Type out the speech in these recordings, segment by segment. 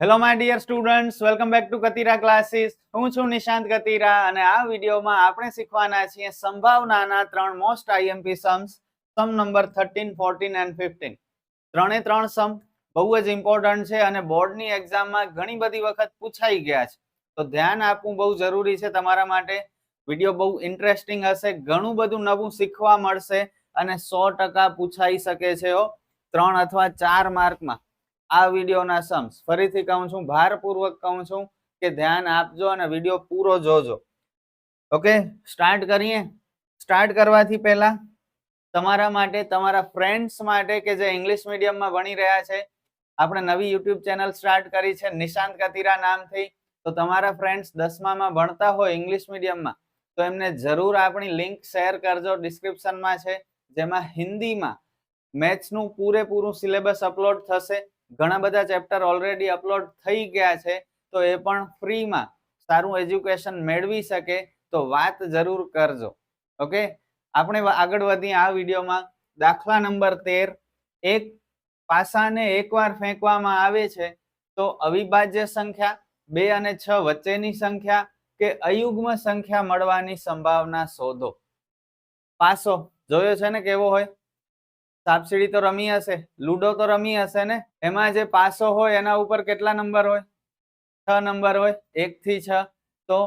Hello my dear students, welcome back to Katira classes. હું છું નિશાંત કતીરા અને આ વિડીયોમાં આપણે શીખવાના છીએ સંભાવનાના ત્રણ most IMP sums, sum number 13, 14 and 15. ત્રણે ત્રણ સમ બહુ જ ઇમ્પોર્ટન્ટ છે અને બોર્ડની એક્ઝામમાં ઘણી બધી વખત પૂછાઈ ગયા છે, તો ધ્યાન આપવું બહુ જરૂરી છે તમારા માટે. વિડીયો બહુ ઇન્ટરેસ્ટિંગ હશે, ઘણું બધું નવું શીખવા મળશે અને 100% પૂછાઈ શકે છે 3 અથવા 4 માર્કમાં આ વિડીયોના સમ્સ. ફરીથી કહું છું, ભારપૂર્વક કહું છું કે ધ્યાન આપજો અને વિડીયો પૂરો જોજો. ઓકે, સ્ટાર્ટ કરીએ. સ્ટાર્ટ કરવાથી પહેલા તમારા માટે, તમારા ફ્રેન્ડ્સ માટે કે જે ઇંગ્લિશ મીડિયમમાં ભણી રહ્યા છે, આપણે નવી યુટ્યુબ ચેનલ સ્ટાર્ટ કરી છે નિશાંત કતીરા નામથી. તો તમારા ફ્રેન્ડ્સ 10મામાં ભણતા હોય ઇંગ્લિશ મીડિયમમાં તો એમને જરૂર આપણી લિંક શેર કરજો. ડિસ્ક્રિપ્શનમાં છે, જેમાં હિન્દીમાં મેથ્સનું પૂરેપૂરું સિલેબસ અપલોડ થશે. ઘણા બધા ચેપ્ટર ઓલરેડી અપલોડ થઈ ગયા છે, તો એ પણ ફ્રીમાં સારું એજ્યુકેશન મેળવી શકે તો વાત જરૂર કરજો. ઓકે, આપણે આગળ વધીએ આ વિડીયોમાં. દાખલા નંબર 13. એક પાસાને એકવાર ફેંકવામાં આવે છે તો અવિભાજ્ય સંખ્યા 2 અને 6 વચ્ચેની સંખ્યા કે અયુગ્મ સંખ્યા મળવાની સંભાવના શોધો. પાસો જોયો છે ને કેવો હોય? સાપસીડી તો રમી હશે, લૂડો તો રમી હશે ને. એમાં જે પાસો હોય એના ઉપર કેટલા નંબર હોય? 6 નંબર હોય, 1 થી 6. તો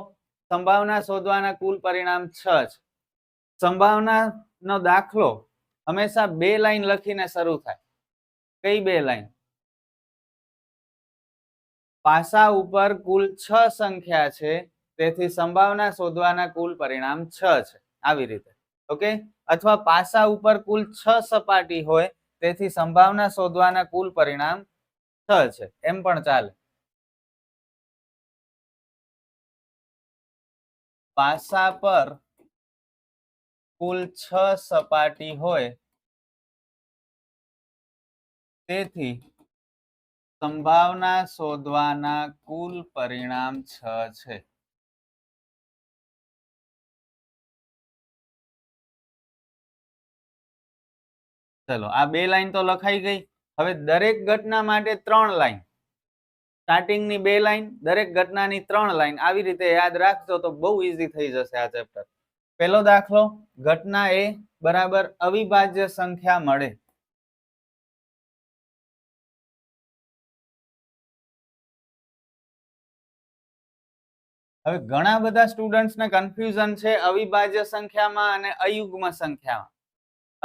સંભાવના શોધવાના કુલ પરિણામ 6 છે. સંભાવનાનો દાખલો હંમેશા 2 લાઈન લખીને શરૂ થાય. કઈ 2 લાઈન? પાસા ઉપર કુલ 6 સંખ્યા છે, તેથી સંભાવના શોધવાના કુલ પરિણામ 6 છે. આવી રીતે. ઓકે, અથવા પાસા ઉપર કુલ 6 સપાટી હોય, તેથી સંભાવના શોધવાના કુલ પરિણામ 6 છે. એમ પણ ચાલે. પાસા પર કુલ 6 સપાટી હોય, તેથી સંભાવના શોધવાના કુલ પરિણામ 6 છે. ચલો, આ 2 લાઈન તો લખાઈ ગઈ. હવે દરેક ઘટના માટે 3 લાઈન. સ્ટાર્ટિંગની 2 લાઈન, દરેક ઘટનાની 3 લાઈન. આવી રીતે યાદ રાખજો તો બહુ ઈઝી થઈ જશે આ ચેપ્ટર. પહેલો દાખલો, ઘટના એ બરાબર અવિભાજ્ય સંખ્યા મળે. હવે ઘણા બધા સ્ટુડન્ટ્સને કન્ફ્યુઝન છે અવિભાજ્ય સંખ્યામાં અને અયુગ્મ સંખ્યામાં.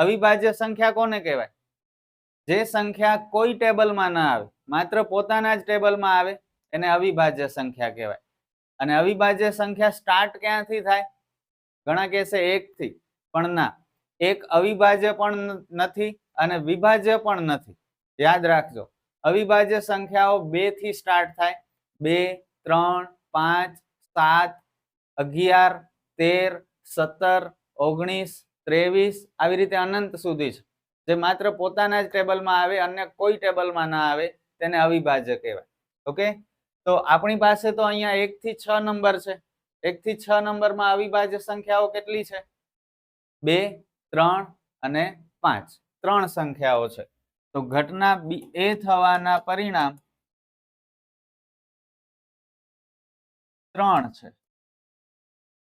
અવિભાજ્ય સંખ્યા કોને કહેવાય? જે સંખ્યા કોઈ ટેબલમાં ના આવે, માત્ર પોતાના જ ટેબલમાં આવે, એને અવિભાજ્ય સંખ્યા કહેવાય. અને અવિભાજ્ય સંખ્યા સ્ટાર્ટ ક્યાંથી થાય? ઘણા કહેશે 1 થી, પણ ના, 1 અવિભાજ્ય પણ નથી અને વિભાજ્ય પણ નથી. યાદ રાખજો, અવિભાજ્ય સંખ્યાઓ 2 થી સ્ટાર્ટ થાય. 2, 3, 5, 7, 11, 13, 17, 19, 23, આવી રીતે અનંત સુધી છે. જે માત્ર પોતાના જ ટેબલમાં આવે, અન્ય કોઈ ટેબલમાં ના આવે, તેને અવિભાજ્ય કહેવાય. ઓકે, તો આપણી પાસે તો અહીંયા 1 થી 6 નંબર છે. 1 થી 6 નંબરમાં અવિભાજ્ય સંખ્યાઓ કેટલી છે? 2, 3 અને 5. 3 સંખ્યાઓ છે. તો ઘટના એ થવાના પરિણામ 3 છે.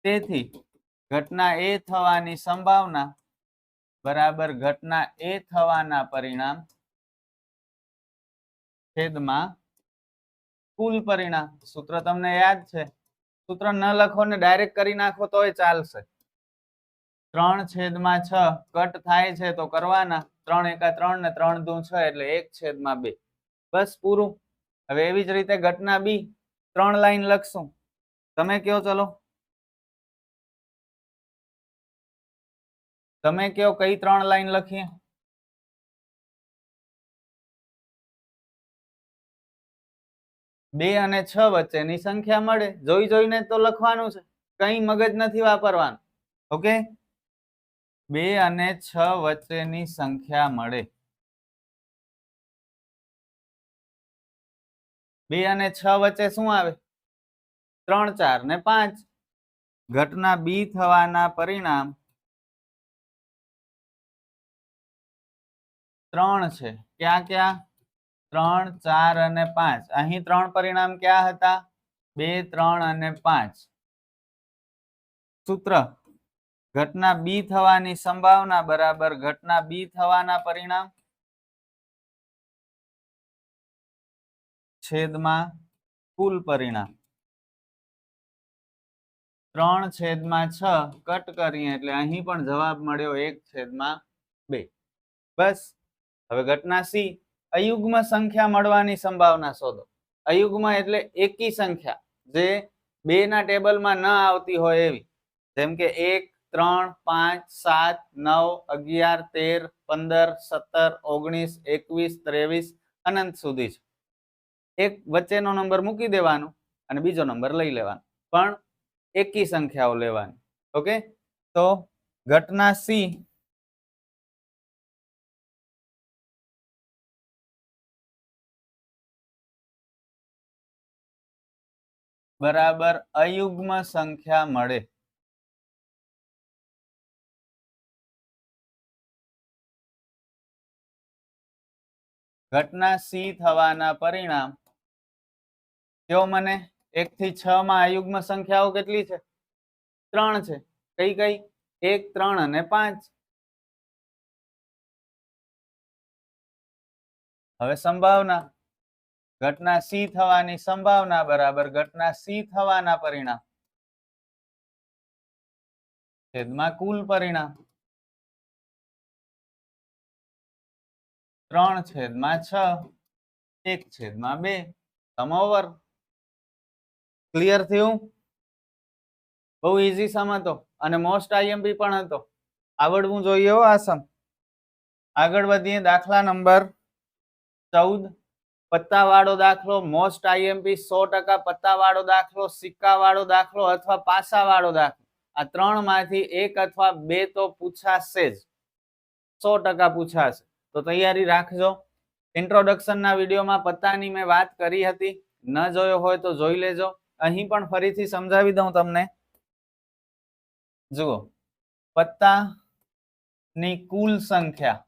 તેથી ઘટના એ થવાની સંભાવના બરાબર ઘટના એ થવાના પરિણામ છેદમાં કુલ પરિણામ. સૂત્ર તમને યાદ છે? સૂત્ર ન લખો ને ડાયરેક્ટ કરી નાખો તોય ચાલશે. 3/6 કટ થાય છે તો કરવાના. 3 એકા 3 ને 3 દુ 6 એટલે 1/2. બસ પૂરું. હવે એવી જ રીતે ઘટના બી 3 લાઈન લખશું. તમે કયો, ચલો તમે કયો કઈ 3 લાઈન લખીએ? બે અને 6 વચ્ચેની સંખ્યા મળે. જોઈ જોઈને તો લખવાનું છે, કઈ મગજ નથી વાપરવાનું. ઓકે, 2 અને 6 વચ્ચેની સંખ્યા મળે. 2 અને 6 વચ્ચે શું આવે? 3, 4 ને 5. ઘટના બી થવાના પરિણામ 3 છે. ક્યાં ક્યાં? 3 4 અને 5 અહીં ત્રણ પરિણામ ક્યાં હતા 2 3 અને 5 સૂત્ર ઘટના બી થવાની સંભાવના બરાબર ઘટના બી થવાના પરિણામ છેદમાં કુલ પરિણામ 3/6 કટ કરીએ એટલે અહીં પણ જવાબ મળ્યો 1/2 બસ હવે ઘટના સી અયુગ્મ સંખ્યા મળવાની સંભાવના શોધો અયુગ્મ એટલે એકી સંખ્યા જે બે ના ટેબલમાં ન આવતી હોય એવી જેમ કે 1 3 5 7 9 11 13 15 17 19 21 23 અનંત સુધી છે એક વચ્ચેનો નંબર મૂકી દેવાનો અને બીજો નંબર લઈ લેવાનો પણ એકી સંખ્યાઓ લેવાની ઓકે તો ઘટના સી બરાબર અયુગ્મ સંખ્યા મળે ઘટના સી થવાના પરિણામ કયો મને 1 થી 6 માં અયુગ્મ સંખ્યાઓ કેટલી છે 3 છે કઈ કઈ 1 3 અને 5 હવે સંભાવના ઘટના સી થવાની સંભાવના બરાબર ઘટના સી થવાના પરિણામ છેદમાં કુલ પરિણામ 3/6 1/2 સમ ઓવર ક્લિયર થયું બહુ ઈઝી સમ હતો અને મોસ્ટ આઈએમપી પણ હતો આવડવું જોઈએ હો આ સમ આગળ વધીએ દાખલા નંબર 14 પત્તા વાળો દાખલો મોસ્ટ આઈએમપી 100% પત્તા વાળો દાખલો સિક્કા વાળો દાખલો અથવા પાસા વાળો દાખલો આ ત્રણ માંથી એક અથવા બે તો પૂછાશે જ 100% પૂછાશે તો તૈયારી રાખજો ઇન્ટ્રોડક્શન ના વિડીયોમાં પત્તાની મેં વાત કરી હતી ન જોયો હોય તો જોઈ લેજો અહીં પણ ફરીથી સમજાવી દઉં તમને જુઓ પત્તા ની કુલ સંખ્યા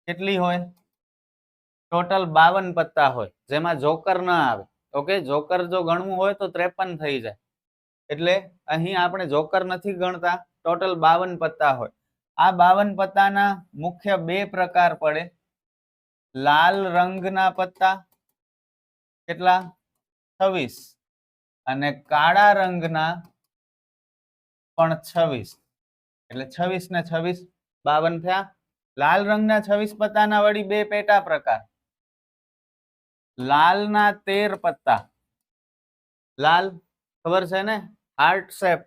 કેટલી હોય ટોટલ 52 પત્તા હોય જેમાં જોકર ના આવે ઓકે જોકર જો ગણવું હોય તો 53 થઈ જાય એટલે અહીં આપણે જોકર નથી ગણતા ટોટલ 52 પત્તા હોય આ 52 પત્તાના મુખ્ય બે પ્રકાર પડે લાલ રંગના પત્તા કેટલા 26 અને કાળા રંગના પણ 26 એટલે 26 ને 26 52 થયા લાલ રંગના 26 પત્તાના વળી બે પેટા પ્રકાર લાલના 13 પત્તા લાલ ખબર છે ને હાર્ટ શેપ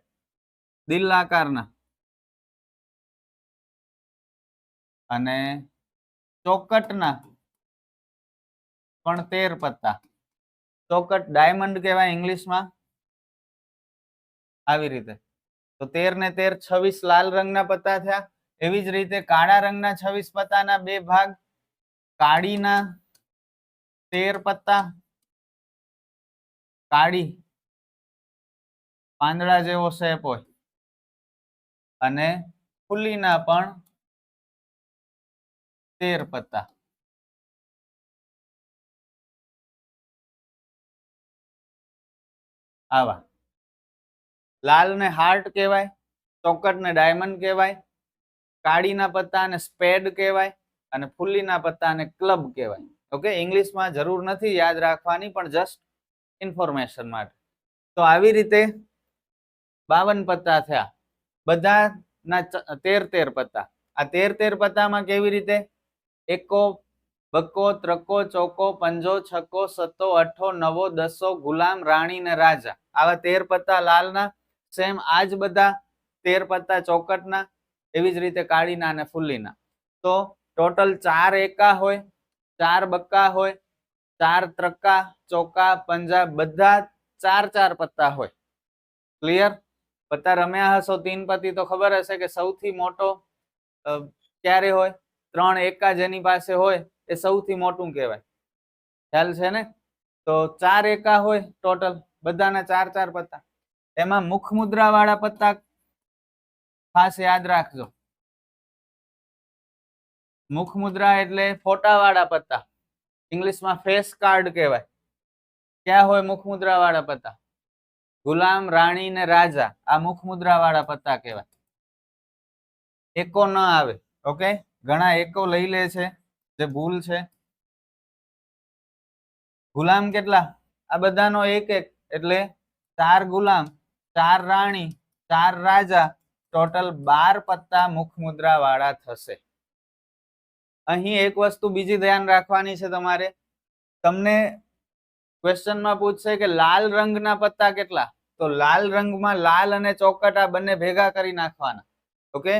દિલ આકારના અને ચોકટના પણ 13 પત્તા ચોકટ ડાયમંડ કહેવાય ઇંગ્લિશમાં આવી રીતે તો 13 ને 13 26 લાલ રંગના પત્તા થયા એવી જ રીતે કાળા રંગના 26 પત્તાના બે ભાગ કાળીના 13 પત્તા કાળી પાંદડા જેવો શેપ હોય અને ફૂલીના પણ 13 પત્તા આવા લાલ ને હાર્ટ કહેવાય ચોકટ ને ડાયમંડ કહેવાય કાળીના પત્તા ને સ્પેડ કહેવાય અને ફૂલીના પત્તા ને ક્લબ કહેવાય ઓકે ઇંગ્લિશમાં જરૂર નથી યાદ રાખવાની પણ જસ્ટ ઇન્ફોર્મેશન માટે તો આવી રીતે 52 પત્તા થયા બધાના 13 પત્તા આ 13 પત્તામાં કેવી રીતે એકો બક્કો ત્રકો ચોકો પંજો છક્કો સત્તો અઠ્ઠો નવો દસો ગુલામ રાણી ને રાજા આવા 13 પત્તા લાલના સેમ આજ બધા 13 પત્તા ચોકટના એવી જ રીતે કાળીના અને ફૂલીના તો ટોટલ 4 એકા હોય 4 બક્કા હોય 4 ત્રકા ચોકા પંજા બધા 4 પત્તા હોય ક્લિયર પત્તા રમ્યા હશો 3 પત્તી તો ખબર હશે કે સૌથી મોટો ક્યારે હોય 3 એકા જેની પાસે હોય એ સૌથી મોટું કહેવાય ખ્યાલ છે ને તો 4 એકા હોય ટોટલ બધાના 4 પત્તા એમાં મુખ મુદ્રા વાળા પત્તા ખાસ યાદ રાખજો મુખ મુદ્રા એટલે ફોટા વાળા પત્તા, ઇંગ્લિશમાં ફેસ કાર્ડ કહેવાય. ક્યાં હોય મુખ મુદ્રા વાળા પત્તા? ગુલામ, રાણી ને રાજા, આ મુખ મુદ્રા વાળા પત્તા કહેવાય. એકો ન આવે. ઓકે, ઘણા એકો લઈ લે છે, જે ભૂલ છે. ગુલામ કેટલા? આ બધાનો એક એક, એટલે 4 ગુલામ, 4 રાણી, 4 રાજા, ટોટલ 12 પત્તા મુખ મુદ્રા વાળા થશે. અહીં એક વસ્તુ બીજી ધ્યાન રાખવાની છે તમારે. તમને ક્વેશ્ચનમાં પૂછશે કે લાલ રંગના પત્તા કેટલા? તો લાલ રંગમાં લાલ અને ચોકટ આ બંને ભેગા કરી નાખવાના. ઓકે,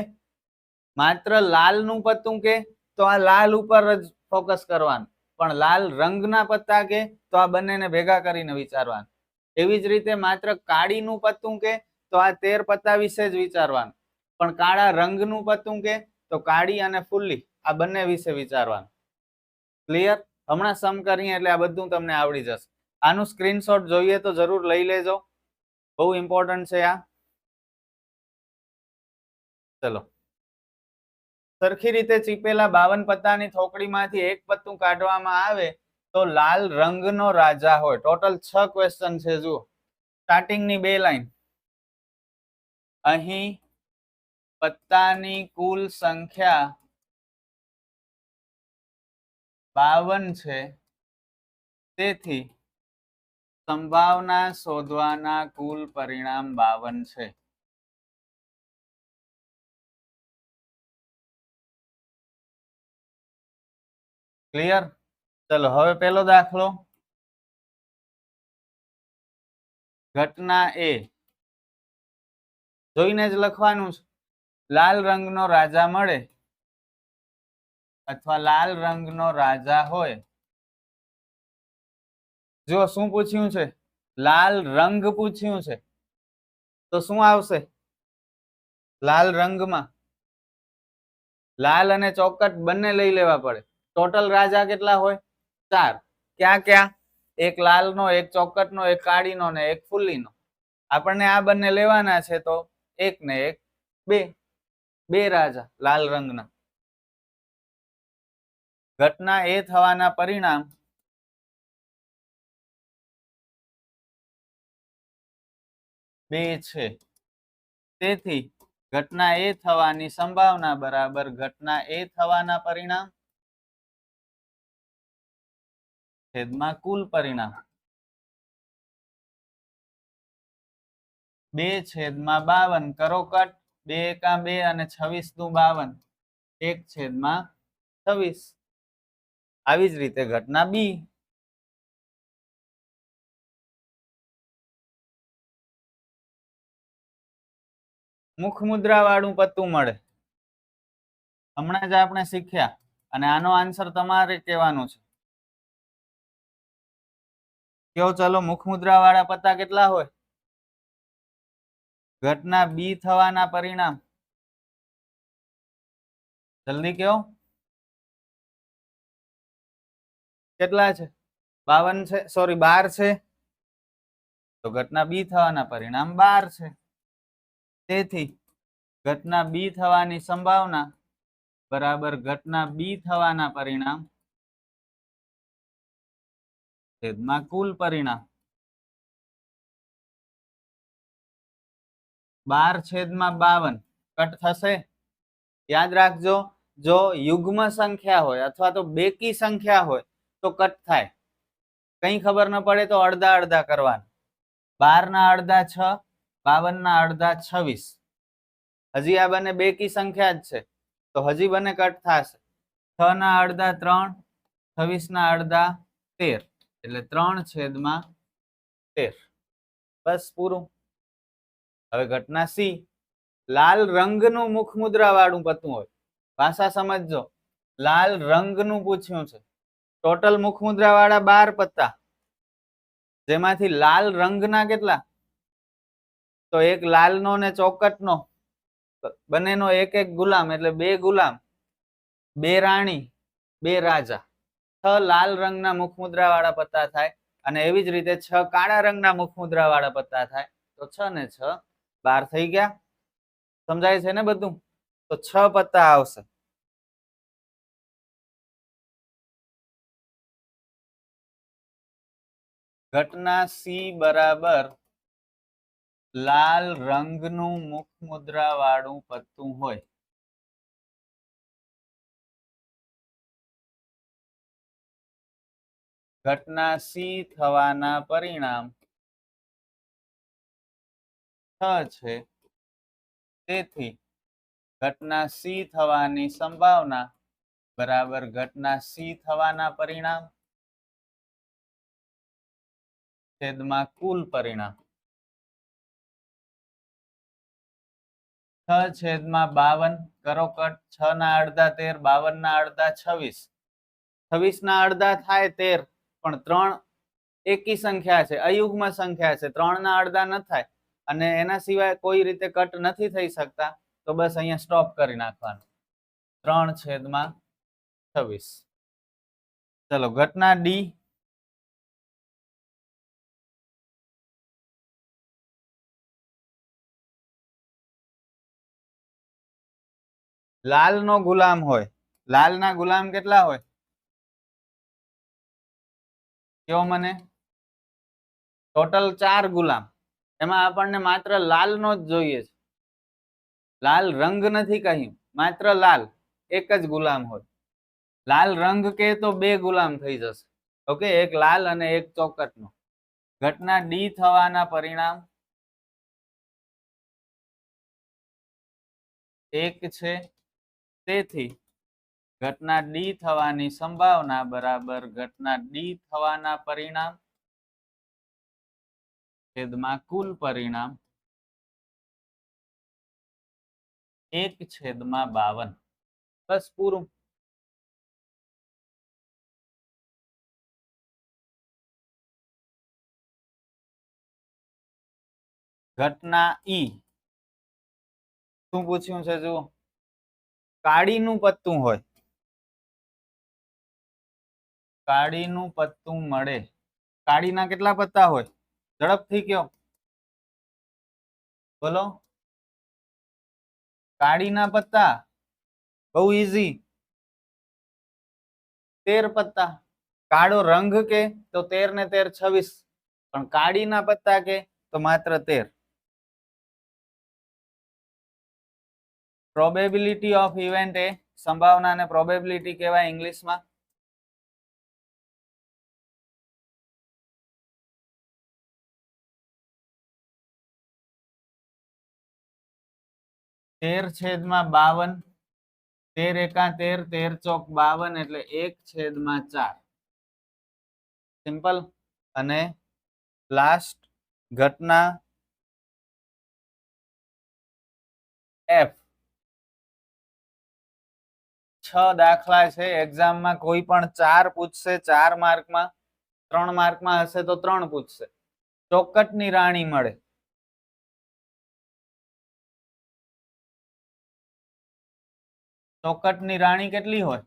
માત્ર લાલનું પત્તું કે તો આ લાલ ઉપર જ ફોકસ કરવાનું, પણ લાલ રંગના પત્તા કે તો આ બંનેને ભેગા કરીને વિચારવાનું. એવી જ રીતે માત્ર કાળીનું પત્તું કે તો આ 13 પત્તા વિશે જ વિચારવાનું, પણ કાળા રંગનું પત્તું કે તો કાળી અને ફુલ્લી આ બંને વિશે વિચારવાનું. ક્લિયર? હમણાં સમ કરીએ એટલે આ બધું તમને આવડી જશે. આનું સ્ક્રીનશોટ જોઈએ તો જરૂર લઈ લેજો, બહુ ઇમ્પોર્ટન્ટ છે આ. ચલો, સરખી રીતે ચીપેલા 52 પત્તાની થોકડીમાંથી એક પત્તું કાઢવામાં આવે તો લાલ રંગનો રાજા હોય. ટોટલ 6 ક્વેશ્ચન છે. જુઓ, સ્ટાર્ટિંગની 2 લાઈન. અહીં પત્તાની કુલ સંખ્યા 52 છે, તેથી સંભાવના શોધવાના કુલ પરિણામ 52 છે. ક્લિયર? ચલો, હવે પેલો દાખલો. ઘટના એ, જોઈને જ લખવાનું છે. લાલ રંગનો રાજા મળે અથવા લાલ રંગનો રાજા હોય. જો શું પૂછ્યું છે? લાલ રંગ પૂછ્યું છે, તો શું આવશે? લાલ રંગમાં લાલ અને ચોકટ બંને લઈ લેવા પડે. ટોટલ રાજા કેટલા હોય? 4. ક્યાં ક્યાં? એક લાલનો, એક ચોકટનો, એક કાળીનો ને એક ફુલ્લીનો. આપણને આ બંને લેવાના છે, તો 1 ને 1 2. 2 રાજા લાલ રંગના. ઘટના એ થવાના પરિણામ બે છે, તેથી ઘટના એ થવાની સંભાવના બરાબર ઘટના એ થવાના પરિણામ છેદમાં કુલ પરિણામ. 2/52 કરો કટ. 2 એકા 2 અને 26 દુ 52, 1/26. આવી જ રીતે ઘટના બી. મુખ મુદ્રા વાળું પત્તું મળે, હમણાં જ આપણે શીખ્યા, અને આનો આન્સર તમારે કહેવાનો છે. કયો ચલો, મુખ મુદ્રા વાળા પત્તા કેટલા હોય? ઘટના બી થવાના પરિણામ જલ્દી કયો. કેટલા છે? 52 છે, સોરી 12 છે, તો ઘટના બી થવાના પરિણામ 12 છે. તેથી ઘટના બી થવાની સંભાવના બરાબર ઘટના બી થવાના પરિણામ છેદમાં કુલ પરિણામ. 12/52 કટ થશે. યાદ રાખજો, જો યુગ્મ સંખ્યા હોય અથવા તો બેકી સંખ્યા હોય તો કટ થાય. કઈ ખબર ન પડે તો અડધા અડધા કરવાના. 12 ના અડધા 6, 52 ના અડધા 26. હજી આ બંને બેકી સંખ્યા જ છે, તો હજી બંને કટ થશે. 6 ના અડધા 3, 26 ના અડધા 13, એટલે 3/13. બસ પૂરું. હવે ઘટના સી. લાલ રંગનું મુખ મુદ્રા વાળું પત્તું હોય. ભાષા સમજજો, લાલ રંગનું પૂછ્યું છે. ટોટલ મુખ મુદ્રા વાળા 12 પત્તા, જેમાંથી લાલ રંગના કેટલા? તો એક લાલનો ને ચોકટનો, બંનેનો એક એક ગુલામ, એટલે 2 ગુલામ, 2 રાણી, 2 રાજા. 6 લાલ રંગના મુખ મુદ્રા વાળા પત્તા થાય, અને એવી જ રીતે 6 કાળા રંગના મુખ મુદ્રા વાળા પત્તા થાય, તો 6 ને 6 12 થઈ ગયા. સમજાય છે ને બધું? તો 6 પત્તા આવશે. ઘટના સી બરાબર લાલ રંગનું મુખ મુદ્રા વાળું પત્તું હોય. ઘટના સી થવાના પરિણામ 6 છે. તેથી ઘટના સી થવાની સંભાવના બરાબર ઘટના સી થવાના પરિણામ છેદમાં કુલ પરિણામ 6/52 કરો કટ. 6 ના અડધા 13, 52 ના અડધા 26, 26 ના અડધા થાય 13, પણ 3 એકી સંખ્યા છે, અયુગ્મ સંખ્યા છે, 3 ના અડધા ન થાય અને એના સિવાય કોઈ રીતે કટ નથી થઈ શકતા, તો બસ અહીંયા સ્ટોપ કરી નાખવાનું. 3/26. ચલો ઘટના ડી. લાલ નો ગુલામ હોય. લાલ ના ગુલામ કેટલા હોય? કયો મને. ટોટલ 4 ગુલામ. એમાં આપણને માત્ર લાલ નો જ જોઈએ છે. લાલ રંગ નથી કહ્યું, માત્ર લાલ એક જ ગુલામ હોય. લાલ રંગ કે તો 2 ગુલામ થઈ જશે. ઓકે, એક લાલ અને એક ચોકટ નો. ઘટના ડી થવાના પરિણામ 1 છે. તેથી ઘટના ડી થવાની સંભાવના બરાબર ઘટના ડી થવાના પરિણામ છેદમાં કુલ પરિણામ 1/52. બસ પૂરું. ઘટના ઈ. શું પૂછ્યું છે જુઓ. કાળીનું પત્તું હોય. કાળીનું પત્તું મળે. કાળીના કેટલા પત્તા હોય? ઝડપથી કયો. બોલો. કાળીના પત્તા બહુ ઈઝી. 13 પત્તા. કાળો રંગ કે તો 13 ને 13 26, પણ કાળીના પત્તા કે તો માત્ર 13. પ્રોબેબિલિટી ઓફ ઇવેન્ટ એ સંભાવનાને પ્રોબેબિલિટી કહેવાય ઇંગ્લિશમાં. તેર છેદમાં 52. 13 એકા 13, 13 ચોક 52, એટલે 1/4. સિમ્પલ. અને લાસ્ટ ઘટના એફ. 6 દાખલા છે એક્ઝામમાં. કોઈ પણ 4 પૂછશે 4 માર્કમાં, 3 માર્કમાં હશે તો 3 પૂછશે. ચોકટની રાણી મળે. ચોકટની રાણી કેટલી હોય?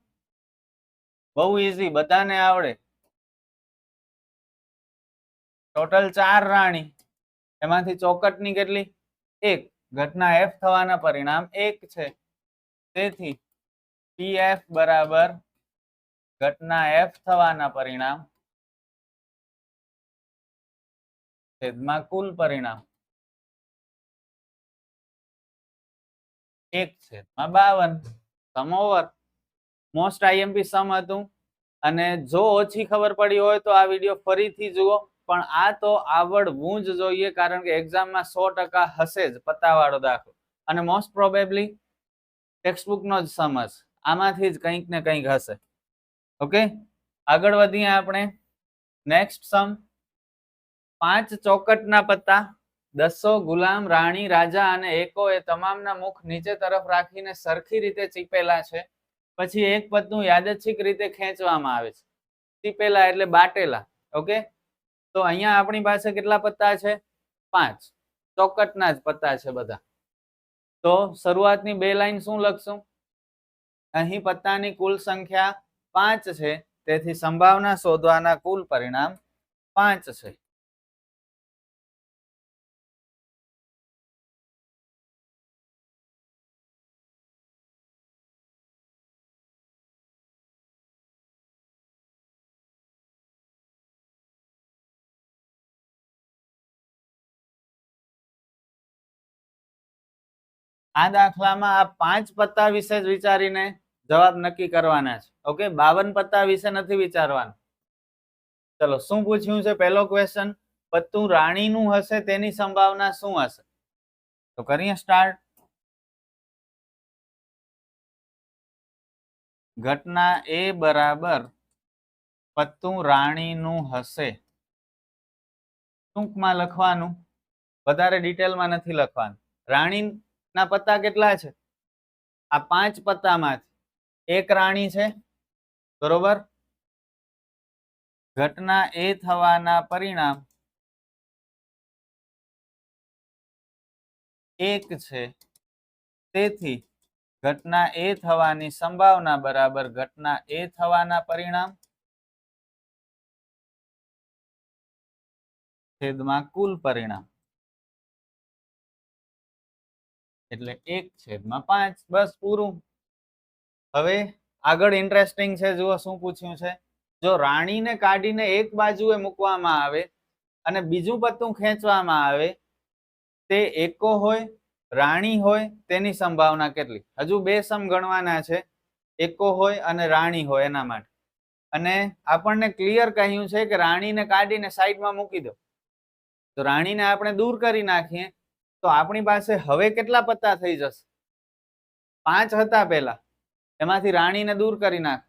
બહુ ઈઝી, બધાને આવડે. ટોટલ 4 રાણી, એમાંથી ચોકટની કેટલી? 1. ઘટના એફ થવાના પરિણામ 1 છે. તેથી પીએફ બરાબર ઘટના એફ થવાના પરિણામ છેદમાં કુલ પરિણામ 1/52. સમ ઓવર. મોસ્ટ આઈએમપી સમ હતું. અને જો ઓછી ખબર પડી હોય તો આ વિડીયો ફરીથી જુઓ, પણ આ તો આવડવું જ જોઈએ, કારણ કે એક્ઝામમાં 100% હશે જ પત્તાવાળો દાખલો. અને મોસ્ટ પ્રોબેબલી ટેક્સ્ટબુકનો જ સમ હશે. આમાંથી જ કંઈક ને કંઈક હશે. ઓકે, આગળ વધીએ આપણે. નેક્સ્ટ સમ. 5 ચોકટના પત્તા, 10 ગુલામ, રાણી, રાજા અને એકો એ તમામના મુખ નીચે તરફ રાખીને સરખી રીતે ચીપેલા છે. પછી એક પત્તું યાદચ્છિક રીતે ખેંચવામાં આવે છે. ચીપેલા એટલે બાટેલા. ઓકે, તો અહીંયા આપણી પાસે કેટલા પત્તા છે? 5. ચોકટના જ પત્તા છે બધા. તો શરૂઆતની 2 લાઈન શું લખશું? અહીં પત્તાની કુલ સંખ્યા 5 છે, તેથી સંભાવના શોધવાના કુલ પરિણામ 5 છે. આ દાખલામાં આ 5 પત્તા વિશે જ વિચારીને જવાબ નક્કી કરવાના છે. ઓકે, 52 પત્તા વિશે નથી વિચારવાનું. ચલો, શું પૂછ્યું છે? પહેલો ક્વેશ્ચન, પત્તું રાણીનું હશે તેની સંભાવના શું હશે? તો કરીએ સ્ટાર્ટ. ઘટના A બરાબર પત્તું રાણીનું હશે. ટૂંકમાં લખવાનું, વધારે ડિટેલમાં નથી લખવાનું. રાણીના પત્તા કેટલા છે? આ 5 પત્તામાંથી એક રાણી છે, બરોબર. ઘટના A થવાના પરિણામ 1 છે, તેથી ઘટના A થવાની સંભાવના બરાબર ઘટના A થવાના પરિણામ છેદમાં કુલ પરિણામ, એટલે 1/5. બસ પૂરું. હવે આગળ ઇન્ટરેસ્ટિંગ છે, જુઓ શું પૂછ્યું છે. જો રાણીને કાઢીને એક બાજુએ મૂકવામાં આવે અને બીજું પત્તું ખેંચવામાં આવે, તે એકો હોય રાણી હોય તેની સંભાવના કેટલી? હજુ બે સમ ગણવાના છે, એકો હોય અને રાણી હોય એના માટે. અને આપણને ક્લિયર કહ્યું છે કે રાણીને કાઢીને સાઈડમાં મૂકી દો. તો રાણીને આપણે દૂર કરી નાખીએ તો આપણી પાસે હવે કેટલા પત્તા થઈ જશે? 5 હતા પહેલા, એમાંથી રાણીને દૂર કરી નાખ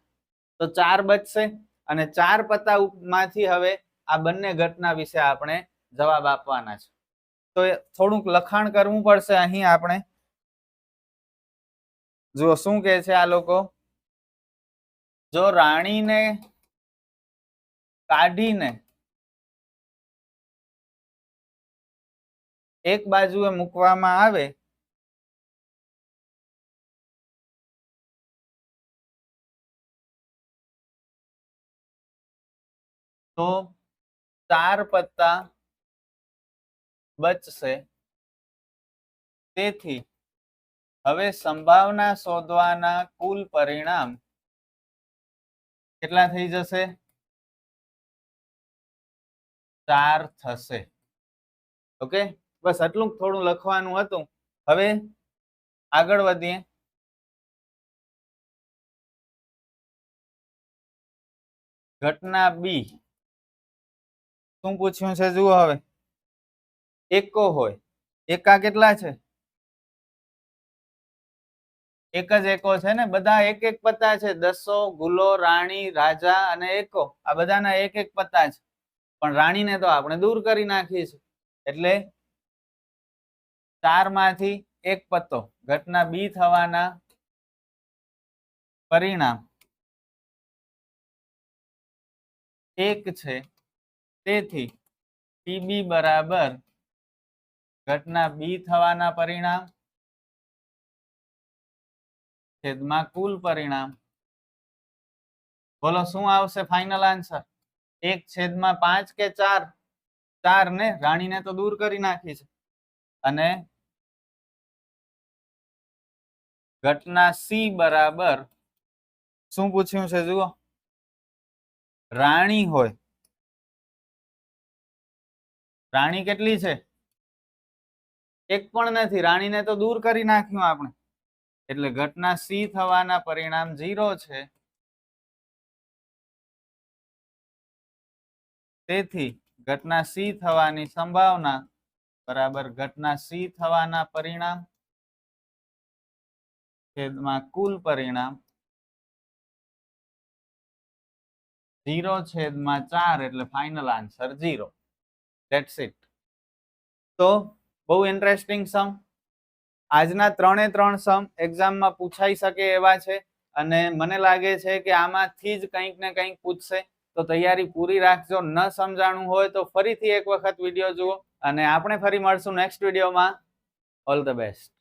તો 4 બચશે. અને 4 પત્તામાંથી હવે આ બંને ઘટના વિશે આપણે જવાબ આપવાના છે. તો થોડુંક લખાણ કરવું પડશે અહીં આપણે. જુઓ શું કહે છે આ લોકો. જો રાણીને કાઢીને એક બાજુએ મૂકવામાં આવે તો 4 પત્તા બચશે. તેથી હવે સંભાવના શોધવાના કુલ પરિણામ કેટલા થઈ જશે? 4 થશે. ઓકે, બસ આટલું થોડું લખવાનું હતું. હવે આગળ વધીએ. ઘટના બી શું પૂછ્યું છે જુઓ. હવે એકો હોય, એકા કેટલા છે? એક જ એકો છે ને, બધા એક એક પત્તા છે. દસો, ગુલો, રાણી, રાજા અને એકો, આ બધાના એક એક પત્તા છે. પણ રાણીને તો આપણે દૂર કરી નાખી છે, એટલે 4 માંથી એક પત્તો. ઘટના બી થવાના પરિણામ 1 છે, તેથી પીબી બરાબર ઘટના બી થવાના પરિણામ છેદમાં કુલ પરિણામ. બોલો શું આવશે ફાઇનલ આન્સર? 1/5 કે 4? 4 ને, રાણીને તો દૂર કરી નાખી છે. અને ઘટના સી બરાબર શું પૂછ્યું છે જુઓ. રાણી હોય, રાણી કેટલી છે? એક પણ નથી, રાણીને તો દૂર કરી નાખ્યું આપણે, એટલે ઘટના સી થવાના પરિણામ 0 છે. તેથી ઘટના સી થવાની સંભાવના બરાબર ઘટના સી થવાના પરિણામ છેદમાં કુલ પરિણામ 0/4, એટલે ફાઇનલ આન્સર 0. That's it. તો બહુ ઇન્ટરેસ્ટિંગ સમ. આજના 3 સમ એક્ઝામમાં પૂછાઈ શકે એવા છે, અને મને લાગે છે કે આમાંથી જ કંઈક ને કંઈક પૂછશે. તો તૈયારી પૂરી રાખજો. ન સમજાણું હોય તો ફરીથી એક વખત વિડીયો જુઓ, અને આપણે ફરી મળશું નેક્સ્ટ વિડીયોમાં. All the best.